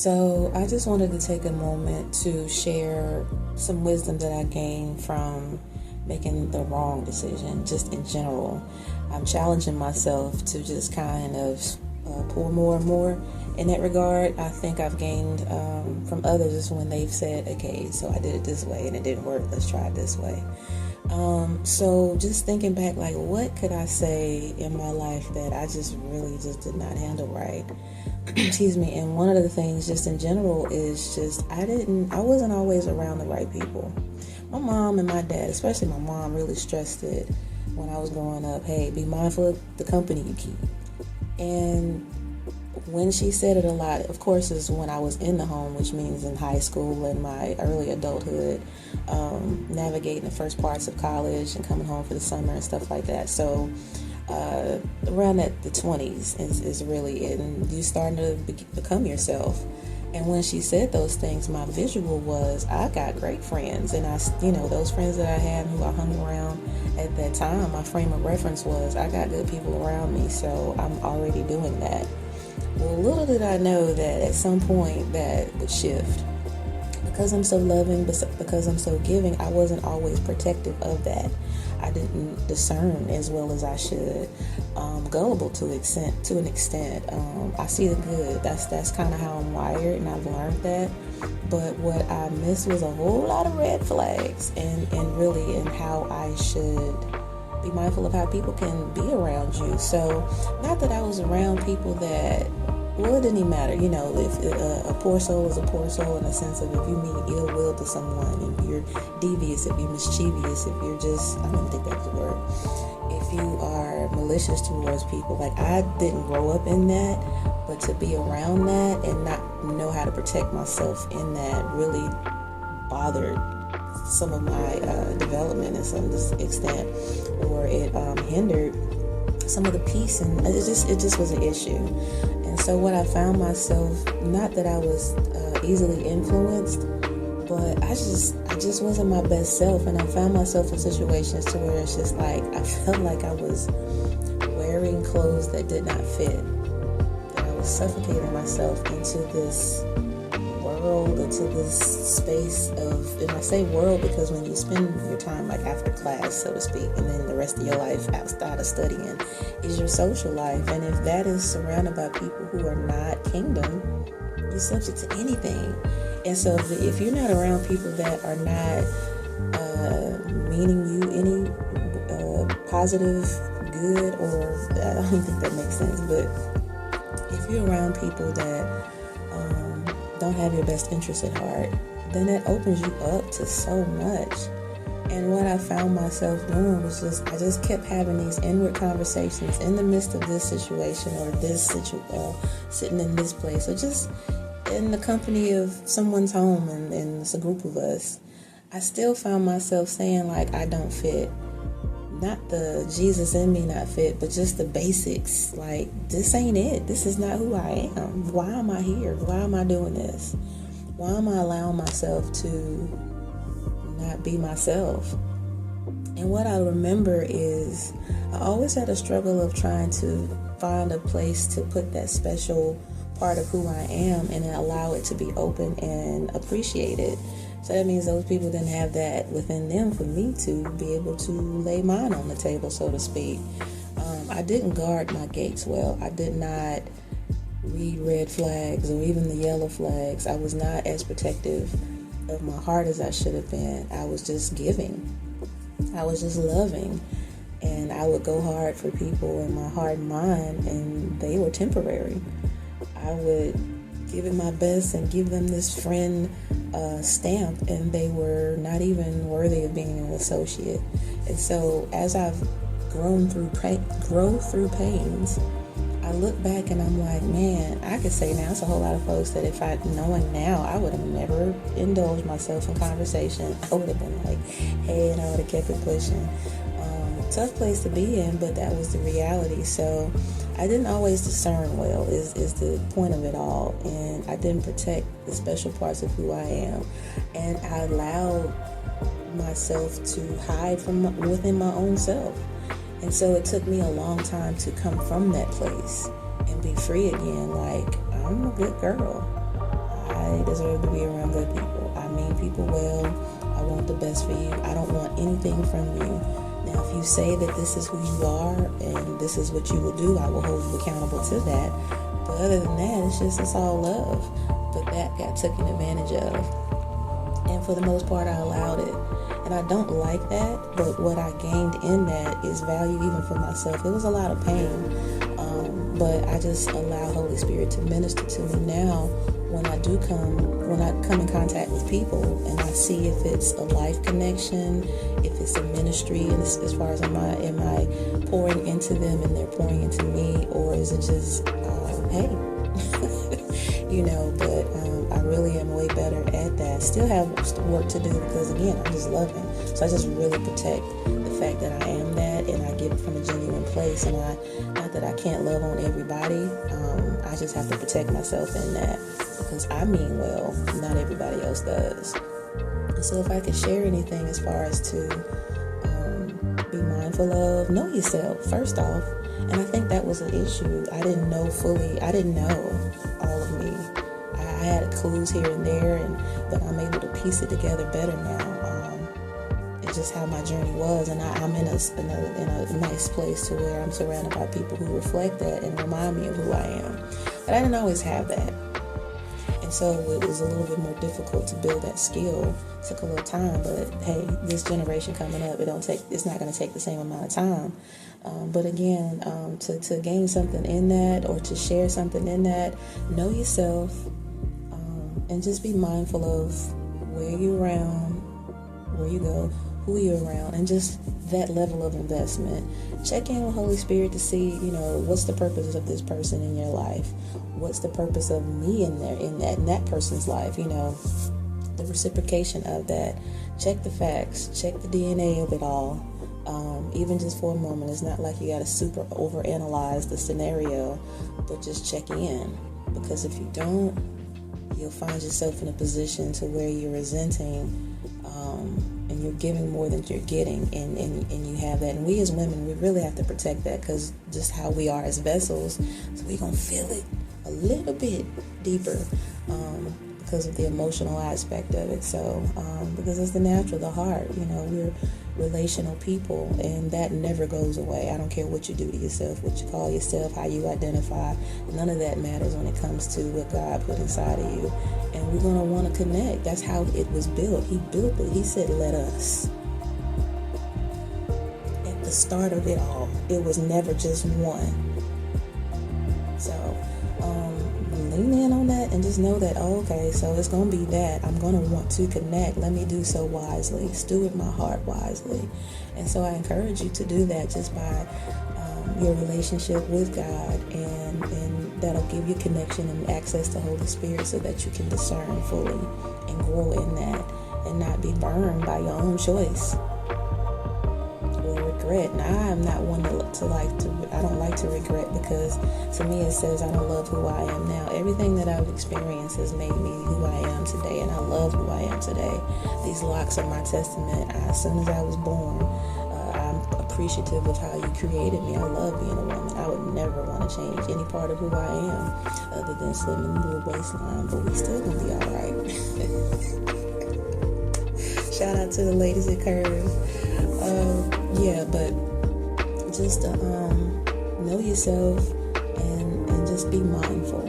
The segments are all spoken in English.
So I just wanted to take a moment to share some wisdom that I gained from making the wrong decision, just in general. I'm challenging myself to just kind of pour more and more in that regard. I think I've gained from others when they've said, okay, so I did it this way and it didn't work, let's try it this way. So just thinking back, like, what could I say in my life that I just really just did not handle right? Excuse me. And one of the things just in general is just I wasn't always around the right people. My mom and my dad, especially my mom, really stressed it when I was growing up. Hey, be mindful of the company you keep. And when she said it a lot, of course, is when I was in the home, which means in high school and my early adulthood, navigating the first parts of college and coming home for the summer and stuff like that. So around the 20s is really it, and you starting to become yourself. And when she said those things, my visual was I got great friends, and those friends that I had who I hung around at that time, my frame of reference was I got good people around me, so I'm already doing that. Well, little did I know that at some point that would shift. Because I'm so loving, because I'm so giving, I wasn't always protective of that. I didn't discern as well as I should. Gullible to an extent. I see the good. That's kind of how I'm wired, and I've learned that. But what I missed was a whole lot of red flags, and really in how I should be mindful of how people can be around you. So, not that I was around people that, well, it didn't even matter. If a poor soul is a poor soul in the sense of if you mean ill will to someone, if you're devious, if you're mischievous, if you're just, I don't think that's the word. If you are malicious towards people, like I didn't grow up in that, but to be around that and not know how to protect myself in that really bothered some of my development in some extent, or it hindered some of the peace, and it just was an issue. And so what I found myself, not that I was easily influenced, but I just wasn't my best self, and I found myself in situations to where it's just like I felt like I was wearing clothes that did not fit, that I was suffocating myself into this world, into this space of, and I say world because when you spend your time like after class, so to speak, and then the rest of your life outside of studying is your social life, and if that is surrounded by people who are not kingdom, you're subject to anything. And so if you're not around people that are not meaning you any positive good, or I don't even think that makes sense, but if you're around people that don't have your best interest at heart, then that opens you up to so much. And what I found myself doing was I just kept having these inward conversations in the midst of this situation, or sitting in this place, or just in the company of someone's home, and it's a group of us. I still found myself saying, like, I don't fit. Not the Jesus in me not fit, but just the basics. Like, this ain't it. This is not who I am. Why am I here? Why am I doing this? Why am I allowing myself to not be myself? And what I remember is I always had a struggle of trying to find a place to put that special part of who I am and allow it to be open and appreciated. So that means those people didn't have that within them for me to be able to lay mine on the table, so to speak. I didn't guard my gates well. I did not read red flags or even the yellow flags. I was not as protective of my heart as I should have been. I was just giving. I was just loving. And I would go hard for people in my heart and mind, and they were temporary. I would give it my best and give them this friend stamp, and they were not even worthy of being an associate. And so as I've grown through pains, I look back and I'm like, man, I could say now it's a whole lot of folks that if I'd known now, I would have never indulged myself in conversation. I would have been like, hey, and I would have kept it pushing. Tough place to be in, but that was the reality. So I didn't always discern well is the point of it all, and I didn't protect the special parts of who I am, and I allowed myself to hide from within my own self. And so it took me a long time to come from that place and be free again. Like, I'm a good girl. I deserve to be around good people. I mean people well. I want the best for you. I don't want anything from you. Now, if you say that this is who you are and this is what you will do, I will hold you accountable to that. But other than that, it's all love. But that got taken advantage of. And for the most part, I allowed it. And I don't like that, but what I gained in that is value even for myself. It was a lot of pain, but I just allow Holy Spirit to minister to me now when I come in contact with people, and I see if it's a life connection, if it's a ministry, and as far as am I pouring into them and they're pouring into me, or is it just, hey, but I really am way better at that. Still have work to do because, again, I'm just loving. So I just really protect the fact that I am that, and I give it from a genuine place. And not that I can't love on everybody. I just have to protect myself in that because I mean well. Not everybody else does. And so if I could share anything as far as to be mindful of, know yourself, first off. And I think that was an issue. I didn't know all of me. I had clues here and there, but I'm able to piece it together better now. It's just how my journey was, and I'm in a nice place to where I'm surrounded by people who reflect that and remind me of who I am. But I didn't always have that, and so it was a little bit more difficult to build that skill. It took a little time, but hey, this generation coming up, it's not going to take the same amount of time. But again, to gain something in that, or to share something in that, know yourself, and just be mindful of where you're around, where you go, who you're around, and just that level of investment. Check in with Holy Spirit to see, what's the purpose of this person in your life? What's the purpose of me in that person's life? The reciprocation of that. Check the facts. Check the DNA of it all. Even just for a moment. It's not like you got to super overanalyze the scenario, but just check in. Because if you don't, you'll find yourself in a position to where you're resenting, and you're giving more than you're getting, and you have that. And we as women, we really have to protect that, because just how we are as vessels, so we're going to feel it a little bit deeper, because of the emotional aspect of it. So, because it's the natural, the heart, we're relational people, and that never goes away. I don't care what you do to yourself, what you call yourself, how you identify. None of that matters when it comes to what God put inside of you. And we're going to want to connect. That's how it was built. He built it. He said, let us. At the start of it all, it was never just one. So, lean in on that and just know that, okay, so it's going to be that. I'm going to want to connect. Let me do so wisely. Steward my heart wisely. And so I encourage you to do that just by your relationship with God, and that'll give you connection and access to Holy Spirit so that you can discern fully and grow in that and not be burned by your own choice or regret. Now, I'm not one I don't like to regret, because to me it says I don't love who I am now. Everything that I've experienced has made me who I am today, and I love who I am today. These locks are my testament. As soon as I was born, I'm appreciative of how you created me. I love being a woman. I would never want to change any part of who I am other than slim and little waistline, but we still gonna be all right. Shout out to the ladies at Curve. But just know yourself and just be mindful.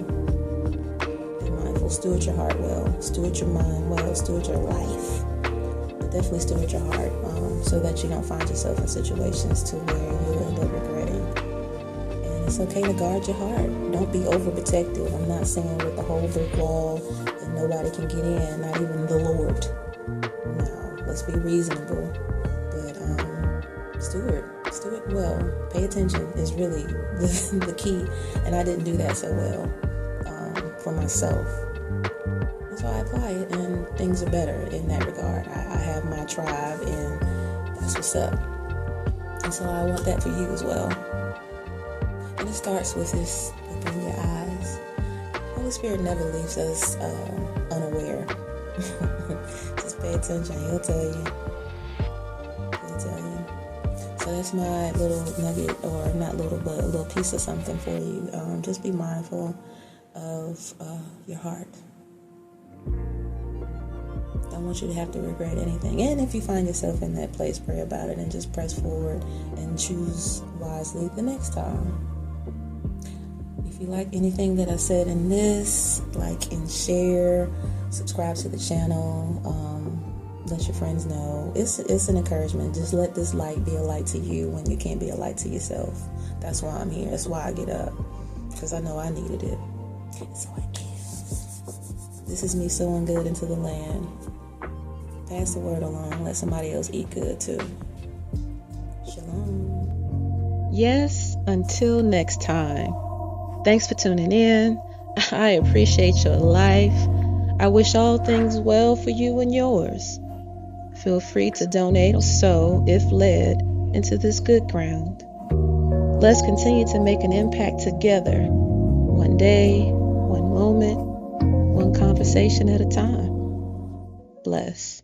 Be mindful. Steward your heart well. Steward your mind well. Steward your life. But definitely steward your heart, so that you don't find yourself in situations to where you'll end up regretting. And it's okay to guard your heart. Don't be overprotective. I'm not saying with the whole brick wall and nobody can get in, not even the Lord. No, let's be reasonable. But steward well. Pay attention is really the key. And I didn't do that so well for myself. And so I apply it, and things are better in that regard. I have my tribe, and that's what's up. And so I want that for you as well. And it starts with this: open your eyes. Holy Spirit never leaves us unaware. Just pay attention. He'll tell you. So that's my little nugget, or not little, but a little piece of something for you. Just be mindful of your heart. don't want you to have to regret anything. And if you find yourself in that place, pray about it and just press forward and choose wisely the next time. If you like anything that I said in this, like and share, subscribe to the channel, let your friends know. It's an encouragement. Just let this light be a light to you when you can't be a light to yourself. That's why I'm here. That's why I get up, because I know I needed it. So I give. This is me sowing good into the land. Pass the word along. Let somebody else eat good too. Shalom. Yes, until next time. Thanks for tuning in. I appreciate your life. I wish all things well for you and yours. Feel free to donate or sow, if led, into this good ground. Let's continue to make an impact together, one day, one moment, one conversation at a time. Bless.